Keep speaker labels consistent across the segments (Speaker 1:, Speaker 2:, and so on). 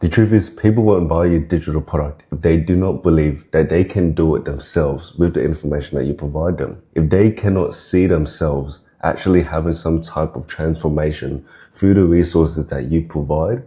Speaker 1: The truth is, people won't buy your digital product if they do not believe that they can do it themselves with the information that you provide them. If they cannot see themselves actually having some type of transformation through the resources that you provide,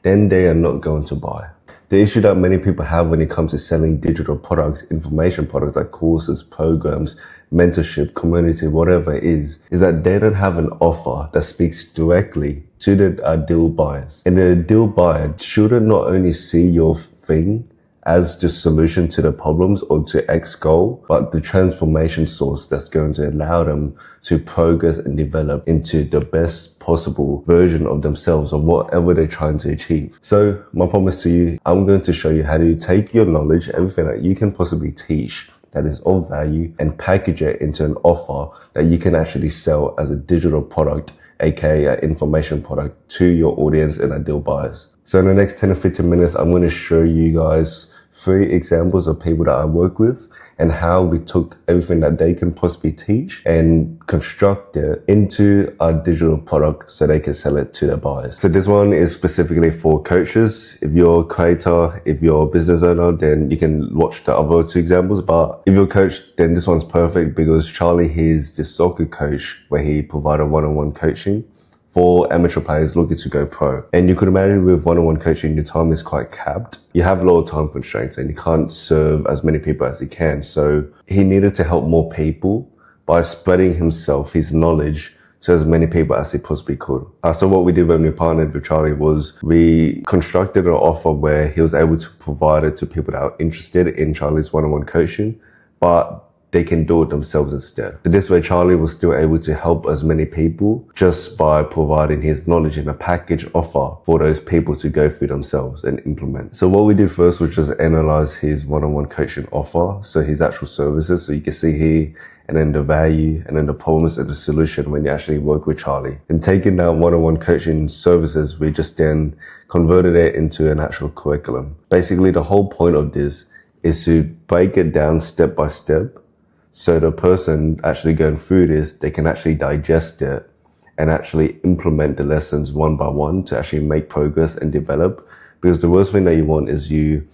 Speaker 1: then they are not going to buy. The issue that many people have when it comes to selling digital products, information products like courses, programs, mentorship, community, whatever it is that they don't have an offer that speaks directly to the ideal buyers. And the ideal buyer shouldn't not only see your thing as the solution to the problems or to X goal, but the transformation source that's going to allow them to progress and develop into the best possible version of themselves or whatever they're trying to achieve. So my promise to you, I'm going to show you how to take your knowledge, everything that you can possibly teach that is of value, and package it into an offer that you can actually sell as a digital product, aka an information product, to your audience and ideal buyers. So in the next 10 or 15 minutes, I'm going to show you guys 3 examples of people that I work with and how we took everything that they can possibly teach and construct it into a digital product so they can sell it to their buyers. So this one is specifically for coaches. If you're a creator, if you're a business owner, then you can watch the other 2 examples. But if you're a coach, then this one's perfect because Charlie, he's the soccer coach where he provided one-on-one coaching for amateur players looking to go pro. And you could imagine with one-on-one coaching, your time is quite capped. You have a lot of time constraints and you can't serve as many people as you can. So he needed to help more people by spreading himself, his knowledge, to as many people as he possibly could. So what we did when we partnered with Charlie was we constructed an offer where he was able to provide it to people that are interested in Charlie's one-on-one coaching, but they can do it themselves instead. So this way, Charlie was still able to help as many people just by providing his knowledge in a package offer for those people to go through themselves and implement. So what we did first was just analyze his one-on-one coaching offer, so his actual services, so you can see here, and then the value, and then the problems and the solution when you actually work with Charlie. And taking that one-on-one coaching services, we just then converted it into an actual curriculum. Basically, the whole point of this is to break it down step by step, so the person actually going through this, they can actually digest it and actually implement the lessons one by one to actually make progress and develop. Because the worst thing that you want is you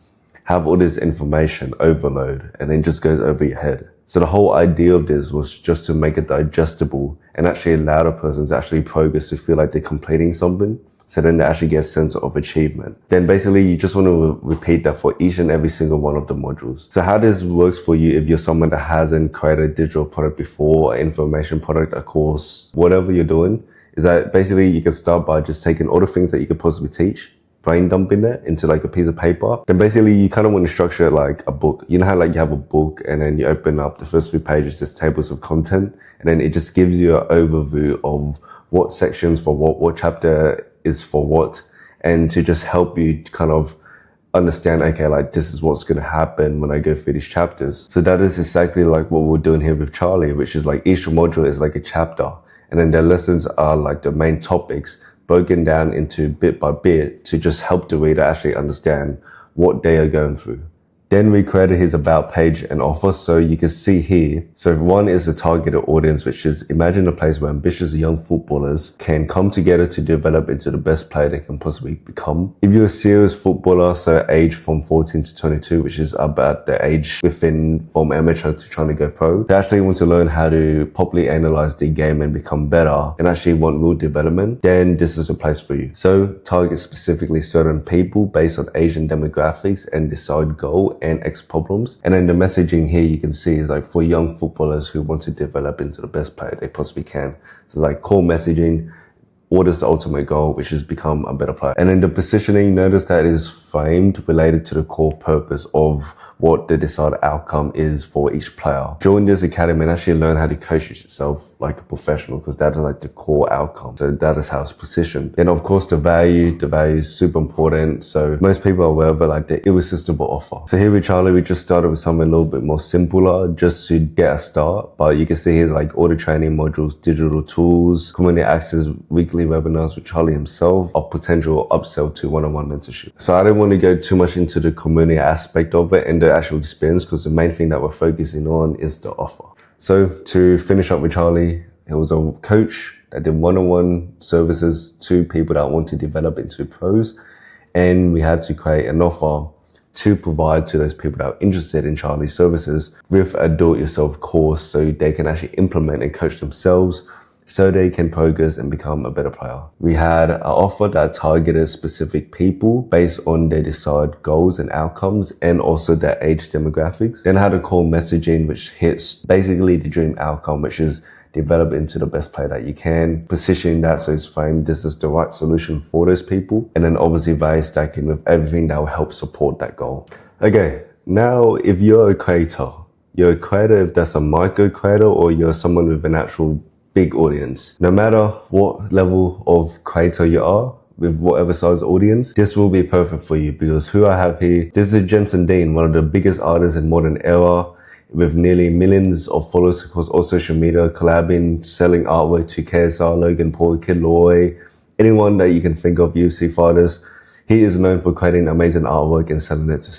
Speaker 1: have all this information overload and then just goes over your head. So the whole idea of this was just to make it digestible and actually allow the person to actually progress, to feel like they're completing something. So then they actually get a sense of achievement. Then basically you just want to repeat that for each and every single one of the modules. So how this works for you if you're someone that hasn't created a digital product before, an information product, a course, whatever you're doing, is that basically you can start by just taking all the things that you could possibly teach, brain dumping it into like a piece of paper. Then basically you kind of want to structure it like a book. You know how like you have a book and then you open up the first 3 pages, there's tables of content, and then it just gives you an overview of what sections for what chapter is for what, and to just help you kind of understand, okay, like this is what's going to happen when I go through these chapters. So that is exactly like what we're doing here with Charlie, which is like each module is like a chapter, and then the lessons are like the main topics broken down into bit by bit to just help the reader actually understand what they are going through. Then we created his about page and offer, so you can see here. So one is the targeted audience, which is imagine a place where ambitious young footballers can come together to develop into the best player they can possibly become. If you're a serious footballer, so age from 14 to 22, which is about the age within from amateur to trying to go pro, they actually want to learn how to properly analyze the game and become better and actually want real development, then this is a place for you. So target specifically certain people based on Asian demographics and decide goal and X problems. And then the messaging here you can see is like for young footballers who want to develop into the best player they possibly can. So like core messaging, what is the ultimate goal, which is become a better player. And then the positioning, notice that is framed related to the core purpose of what the desired outcome is for each player. Join this academy and actually learn how to coach yourself like a professional, because that is like the core outcome. So that is how it's positioned. Then of course the value is super important. So most people are aware of it, like the irresistible offer. So here with Charlie, we just started with something a little bit more simpler just to get a start. But you can see here's like all the training modules, digital tools, community access, weekly webinars with Charlie himself, a potential upsell to one-on-one mentorship. So I didn't want to go too much into the community aspect of it and the actual experience, because the main thing that we're focusing on is the offer. So to finish up with Charlie, he was a coach that did one-on-one services to people that want to develop into pros. and we had to create an offer to provide to those people that are interested in Charlie's services with a do-it-yourself course so they can actually implement and coach themselves so they can progress and become a better player. We had an offer that targeted specific people based on their desired goals and outcomes and also their age demographics. Then I had a call messaging which hits basically the dream outcome, which is develop into the best player that you can, positioning that so it's framed this is the right solution for those people, and then obviously value stacking with everything that will help support that goal. Okay, now if you're a creator if that's a micro creator or you're someone with an actual big audience, no matter what level of creator you are, with whatever size audience, this will be perfect for you because who I have here, this is Jensen Dean, one of the biggest artists in modern era, with nearly millions of followers across all social media, collabing, selling artwork to KSR, Logan Paul, Kid Laroi, anyone that you can think of, UFC fighters. He is known for creating amazing artwork and selling it to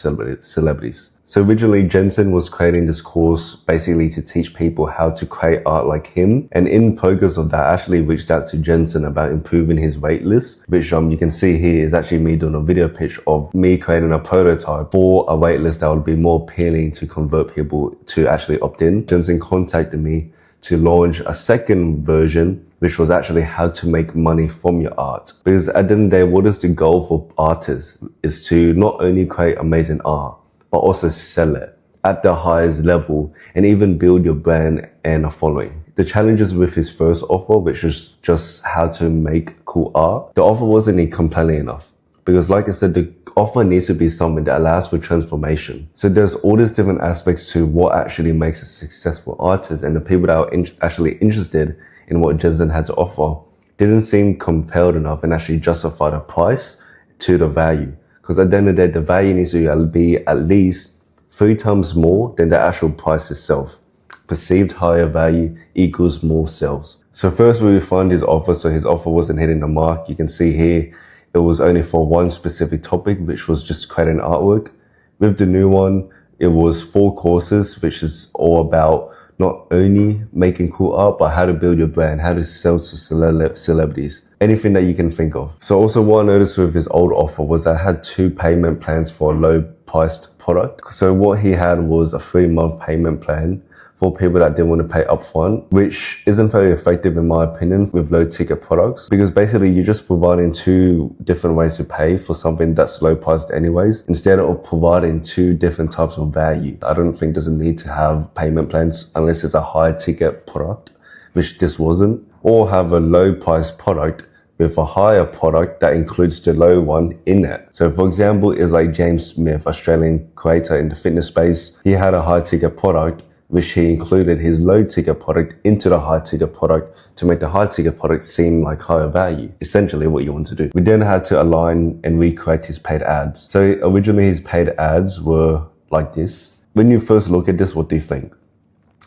Speaker 1: celebrities. So originally, Jensen was creating this course basically to teach people how to create art like him. And in progress of that, I actually reached out to Jensen about improving his waitlist, which you can see here is actually me doing a video pitch of me creating a prototype for a waitlist that would be more appealing to convert people to actually opt in. Jensen contacted me to launch a second version, which was actually how to make money from your art. Because at the end of the day, what is the goal for artists is to not only create amazing art, but also sell it at the highest level and even build your brand and a following. The challenges with his first offer, which is just how to make cool art, the offer wasn't compelling enough. Because like I said, the offer needs to be something that allows for transformation. So there's all these different aspects to what actually makes a successful artist, and the people that are actually interested in what Jensen had to offer didn't seem compelled enough and actually justify the price to the value. Because at the end of the day, the value needs to be at least 3 times more than the actual price itself. Perceived higher value equals more sales. So first we refined his offer, so his offer wasn't hitting the mark. You can see here, it was only for one specific topic, which was just creating artwork. With the new one, it was 4 courses, which is all about not only making cool art, but how to build your brand, how to sell to celebrities, anything that you can think of. So also what I noticed with his old offer was I had 2 payment plans for a low priced product. So what he had was a 3-month payment plan for people that didn't want to pay upfront, which isn't very effective in my opinion with low ticket products, because basically you're just providing 2 different ways to pay for something that's low priced anyways, instead of providing 2 different types of value. I don't think there's a need to have payment plans unless it's a high ticket product, which this wasn't, or have a low price product with a higher product that includes the low one in it. So for example, is like James Smith, Australian creator in the fitness space. He had a high ticket product, which he included his low ticket product into the high ticket product to make the high ticket product seem like higher value. Essentially what you want to do. We then had to align and recreate his paid ads. So originally his paid ads were like this. When you first look at this, what do you think?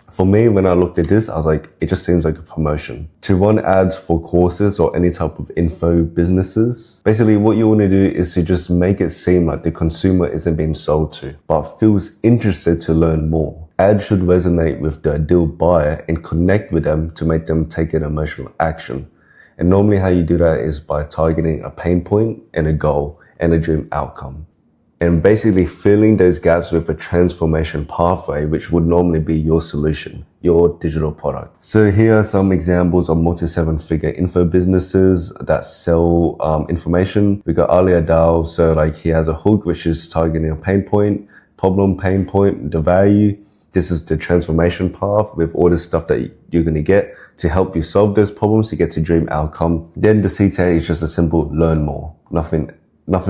Speaker 1: For me, when I looked at this, I was like, it just seems like a promotion. To run ads for courses or any type of info businesses, basically what you want to do is to just make it seem like the consumer isn't being sold to, but feels interested to learn more. Ads should resonate with the ideal buyer and connect with them to make them take an emotional action. And normally how you do that is by targeting a pain point and a goal and a dream outcome. And basically filling those gaps with a transformation pathway, which would normally be your solution, your digital product. So here are some examples of multi-7-figure info businesses that sell information. We got Ali Adal. So like he has a hook, which is targeting a pain point, pain point, the value. This is the transformation path with all the stuff that you're going to get to help you solve those problems to get to dream outcome. Then the CTA is just a simple learn more, nothing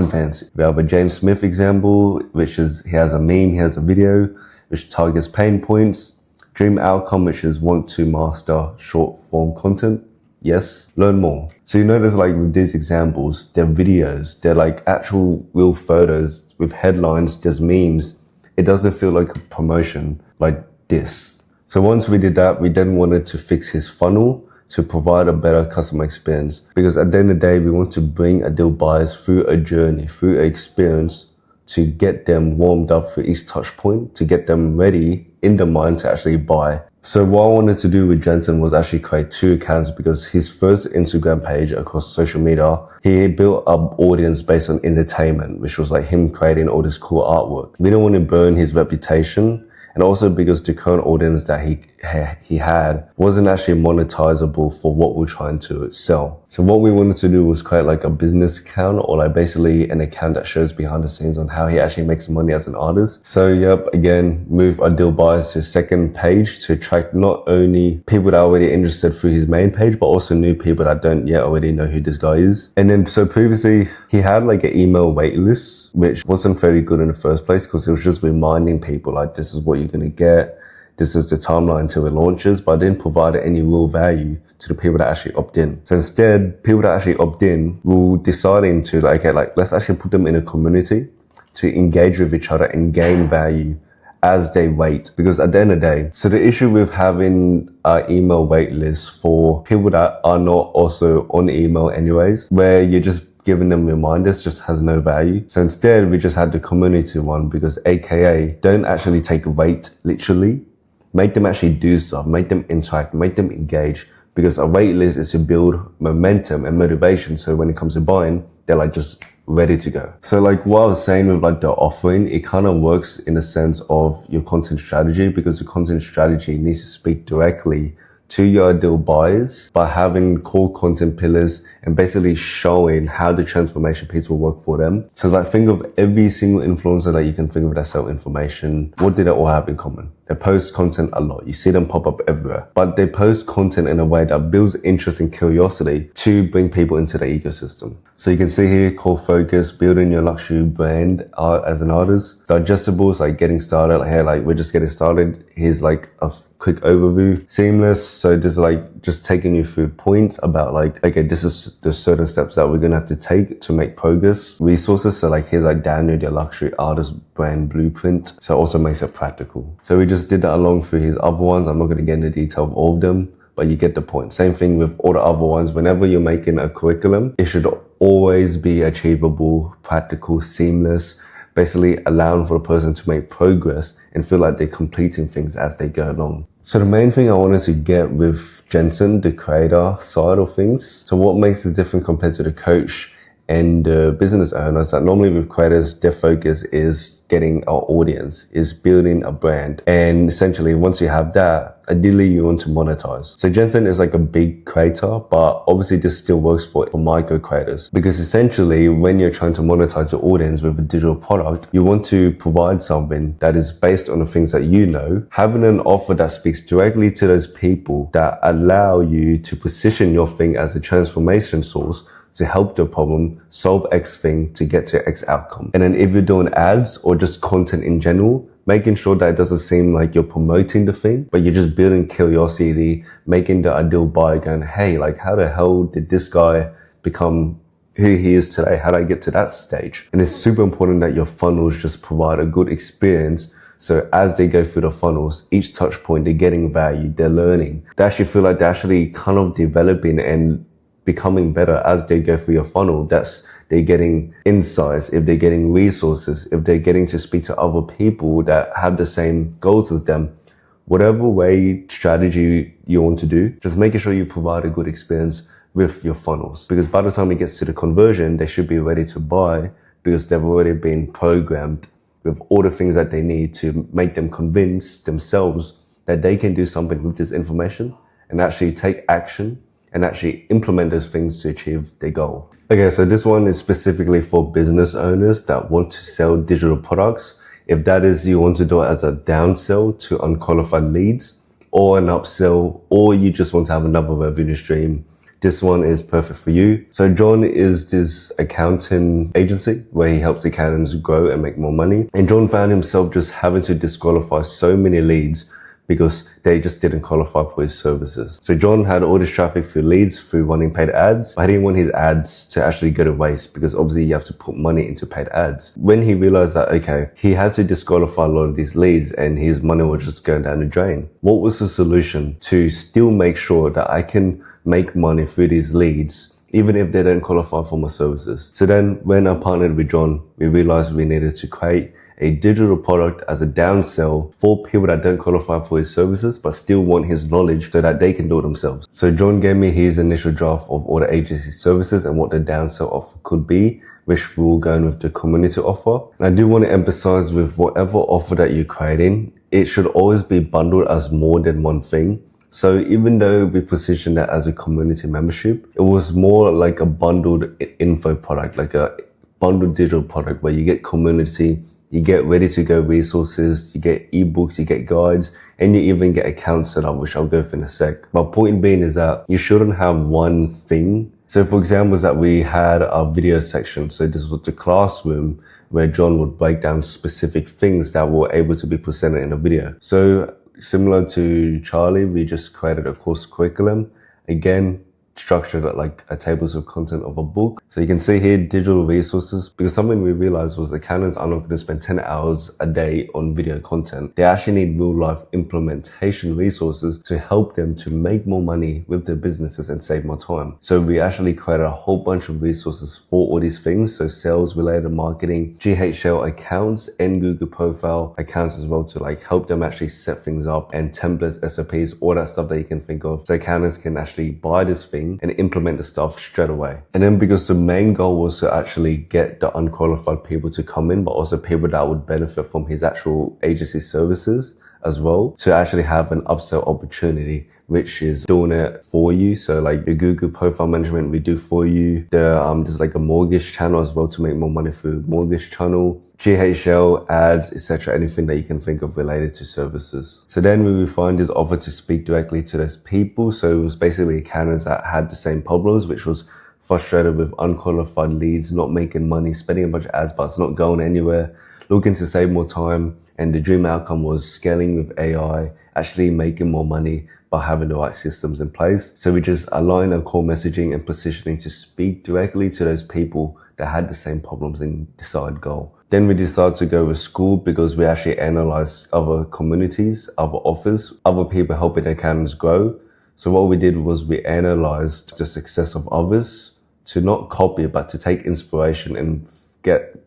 Speaker 1: fancy. We have a James Smith example, which is he has a meme, he has a video, which targets pain points. Dream outcome, which is want to master short form content. Yes, learn more. So you notice like with these examples, they're videos, they're like actual real photos with headlines, there's memes. It doesn't feel like a promotion like this. So once we did that, we then wanted to fix his funnel to provide a better customer experience. Because at the end of the day, we want to bring ideal buyers through a journey, through an experience to get them warmed up for each touch point, to get them ready in the mind to actually buy So what I wanted to do with Jensen was actually create 2 accounts, because his first Instagram page across social media, he built up audience based on entertainment, which was like him creating all this cool artwork. We didn't want to burn his reputation, and also because the current audience that he had wasn't actually monetizable for what we're trying to sell. So what we wanted to do was create like a business account, or like basically an account that shows behind the scenes on how he actually makes money as an artist. So yep, again, move Ideal Buyers to his second page to attract not only people that are already interested through his main page, but also new people that don't yet already know who this guy is. And then so previously he had like an email wait list, which wasn't very good in the first place, because it was just reminding people like, this is what you're going to get. This is the timeline until it launches, but I didn't provide any real value to the people that actually opt in. So instead, people that actually opt in will deciding to like, okay, like let's actually put them in a community to engage with each other and gain value as they wait. Because at the end of the day, so the issue with having an email wait list for people that are not also on email anyways, where you're just giving them reminders, just has no value. So instead, we just had the community one, because AKA don't actually take wait literally. Make them actually do stuff, make them interact, make them engage, because a wait list is to build momentum and motivation. So when it comes to buying, they're like just ready to go. So like what I was saying with like the offering, it kind of works in the sense of your content strategy, because the content strategy needs to speak directly to your ideal buyers by having core content pillars and basically showing how the transformation piece will work for them. So like think of every single influencer that you can think of that sell information. What do they all have in common? They post content a lot. You see them pop up everywhere, but they post content in a way that builds interest and curiosity to bring people into the ecosystem. So you can see here, core focus, building your luxury brand as an artist. Digestibles, like getting started, like hey, like we're just getting started. Here's like a quick overview. Seamless, so just like just taking you through points about like, okay, this is the certain steps that we're gonna have to take to make progress. Resources, so like here's like download your luxury artist brand blueprint. So it also makes it practical. So we just did that along through his other ones. I'm not gonna get into detail of all of them, but you get the point. Same thing with all the other ones. Whenever you're making a curriculum, it should always be achievable, practical, seamless, basically allowing for the person to make progress and feel like they're completing things as they go along. So the main thing I wanted to get with Jensen, the creator side of things, so what makes this different compared to the coach and the business owners, that normally with creators, their focus is getting our audience, is building a brand. And essentially, once you have that, ideally you want to monetize. So Jensen is like a big creator, but obviously this still works for micro creators, because essentially when you're trying to monetize your audience with a digital product, you want to provide something that is based on the things that you know, having an offer that speaks directly to those people that allow you to position your thing as a transformation source to help the problem, solve X thing to get to X outcome. And then if you're doing ads or just content in general, making sure that it doesn't seem like you're promoting the thing, but you're just building curiosity, making the ideal buyer going, hey, like how the hell did this guy become who he is today? How did I get to that stage? And it's super important that your funnels just provide a good experience. So as they go through the funnels, each touch point, they're getting value, they're learning. They actually feel like they're actually kind of developing and becoming better as they go through your funnel. That's they're getting insights, if they're getting resources, if they're getting to speak to other people that have the same goals as them. Whatever way strategy you want to do, just making sure you provide a good experience with your funnels. Because by the time it gets to the conversion, they should be ready to buy, because they've already been programmed with all the things that they need to make them convince themselves that they can do something with this information and actually take action and actually implement those things to achieve their goal. Okay, so this one is specifically for business owners that want to sell digital products. If that is, you want to do it as a downsell to unqualified leads, or an upsell, or you just want to have another revenue stream, this one is perfect for you. So John is this accounting agency where he helps accountants grow and make more money. And John found himself just having to disqualify so many leads because they just didn't qualify for his services. So John had all this traffic through leads, through running paid ads. I didn't want his ads to actually go to waste, because obviously you have to put money into paid ads. When he realized that, okay, he had to disqualify a lot of these leads and his money was just going down the drain. What was the solution to still make sure that I can make money through these leads, even if they don't qualify for my services? So then when I partnered with John, we realized we needed to create a digital product as a downsell for people that don't qualify for his services but still want his knowledge so that they can do it themselves. So John gave me his initial draft of all the agency services and what the downsell offer could be, which we'll go in with the community offer. And I do want to emphasize with whatever offer that you're creating, it should always be bundled as more than one thing. So even though we positioned that as a community membership, it was more like a bundled info product, like a bundled digital product where you get community, you get ready to go resources, you get ebooks, you get guides, and you even get accounts set up, which I'll go through in a sec. My point being is that you shouldn't have one thing. So for example, is that we had a video section. So this was the classroom where John would break down specific things that were able to be presented in a video. So similar to Charlie, we just created a course curriculum. Again, structured like a tables of content of a book. So you can see here digital resources, because something we realized was accountants are not going to spend 10 hours a day on video content. They actually need real life implementation resources to help them to make more money with their businesses and save more time. So we actually created a whole bunch of resources for all these things. So sales related marketing, GHL accounts and Google profile accounts as well, to like help them actually set things up, and templates, SOPs, all that stuff that you can think of. So accountants can actually buy this thing and implement the stuff straight away. And then because the main goal was to actually get the unqualified people to come in, but also people that would benefit from his actual agency services as well, to actually have an upsell opportunity, which is doing it for you. So like the Google profile management, we do for you. There's like a mortgage channel as well to make more money through mortgage channel, GHL, ads, etc. Anything that you can think of related to services. So then we would find this offer to speak directly to those people. So it was basically accountants that had the same problems, which was frustrated with unqualified leads, not making money, spending a bunch of ads, but it's not going anywhere, looking to save more time. And the dream outcome was scaling with AI, actually making more money by having the right systems in place. So we just align our core messaging and positioning to speak directly to those people that had the same problems and desired goal. Then we decided to go with school because we actually analyzed other communities, other offers, other people helping accountants grow. So what we did was we analyzed the success of others to not copy, but to take inspiration and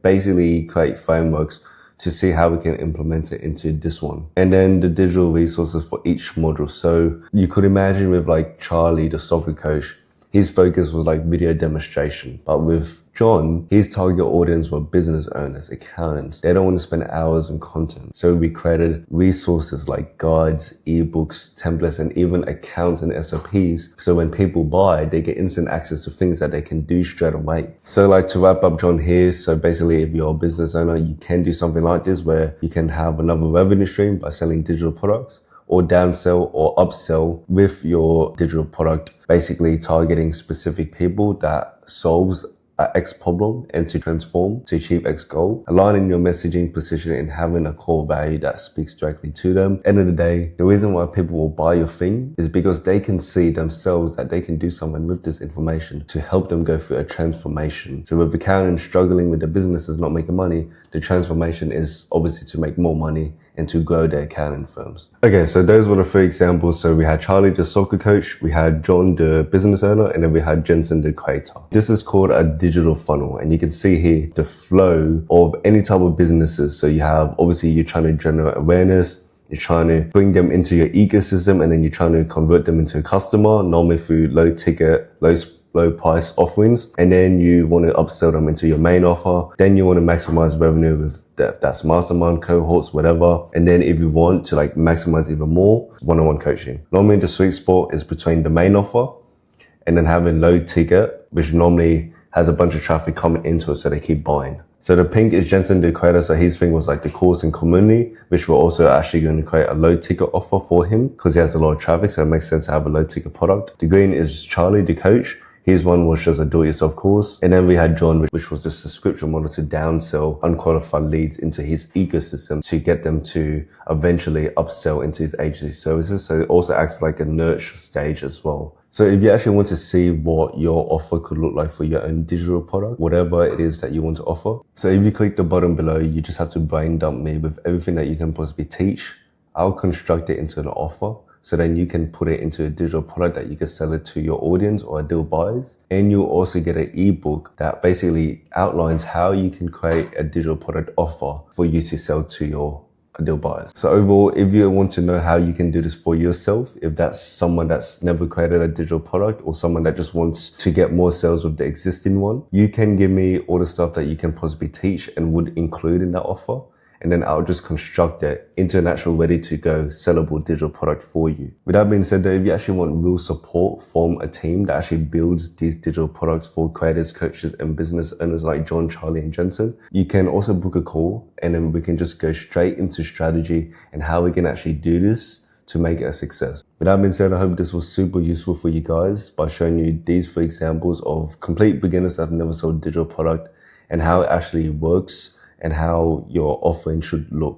Speaker 1: basically create frameworks to see how we can implement it into this one. And then the digital resources for each module. So you could imagine with like Charlie, the soccer coach, his focus was like video demonstration. But with John, his target audience were business owners, accountants. They don't want to spend hours on content. So we created resources like guides, ebooks, templates, and even accounts and SOPs. So when people buy, they get instant access to things that they can do straight away. So like to wrap up John here, so basically if you're a business owner, you can do something like this where you can have another revenue stream by selling digital products, or downsell or upsell with your digital product, basically targeting specific people that solves an X problem and to transform to achieve X goal, aligning your messaging, positioning, and having a core value that speaks directly to them. End of the day, the reason why people will buy your thing is because they can see themselves that they can do something with this information to help them go through a transformation. So with accountants struggling with their businesses not making money, the transformation is obviously to make more money and to grow their accounting firms. Okay, so those were the 3 examples. So we had Charlie, the soccer coach, we had John, the business owner, and then we had Jensen, the creator. This is called a digital funnel, and you can see here the flow of any type of businesses. So you have, obviously you're trying to generate awareness, you're trying to bring them into your ecosystem, and then you're trying to convert them into a customer, normally through low ticket, low price offerings, and then you want to upsell them into your main offer. Then you want to maximize revenue with that's mastermind cohorts, whatever. And then if you want to like maximize even more, one-on-one coaching. Normally the sweet spot is between the main offer and then having low ticket, which normally has a bunch of traffic coming into it, so they keep buying. So the pink is Jensen, the creator. So his thing was like the course and community, which we're also actually going to create a low ticket offer for him because he has a lot of traffic. So it makes sense to have a low ticket product. The green is Charlie, the coach. His one was just a do-it-yourself course. And then we had John, which was the subscription model to downsell unqualified leads into his ecosystem to get them to eventually upsell into his agency services. So it also acts like a nurture stage as well. So if you actually want to see what your offer could look like for your own digital product, whatever it is that you want to offer. So if you click the button below, you just have to brain dump me with everything that you can possibly teach. I'll construct it into an offer. So then you can put it into a digital product that you can sell it to your audience or ideal buyers. And you'll also get an ebook that basically outlines how you can create a digital product offer for you to sell to your ideal buyers. So overall, if you want to know how you can do this for yourself, if that's someone that's never created a digital product or someone that just wants to get more sales with the existing one, you can give me all the stuff that you can possibly teach and would include in that offer. And then I'll just construct it into an actual ready-to-go sellable digital product for you. With that being said, though, if you actually want real support from a team that actually builds these digital products for creators, coaches, and business owners like John, Charlie, and Jensen, you can also book a call, and then we can just go straight into strategy and how we can actually do this to make it a success. With that being said, I hope this was super useful for you guys by showing you these 3 examples of complete beginners that have never sold a digital product and how it actually works and how your offering should look.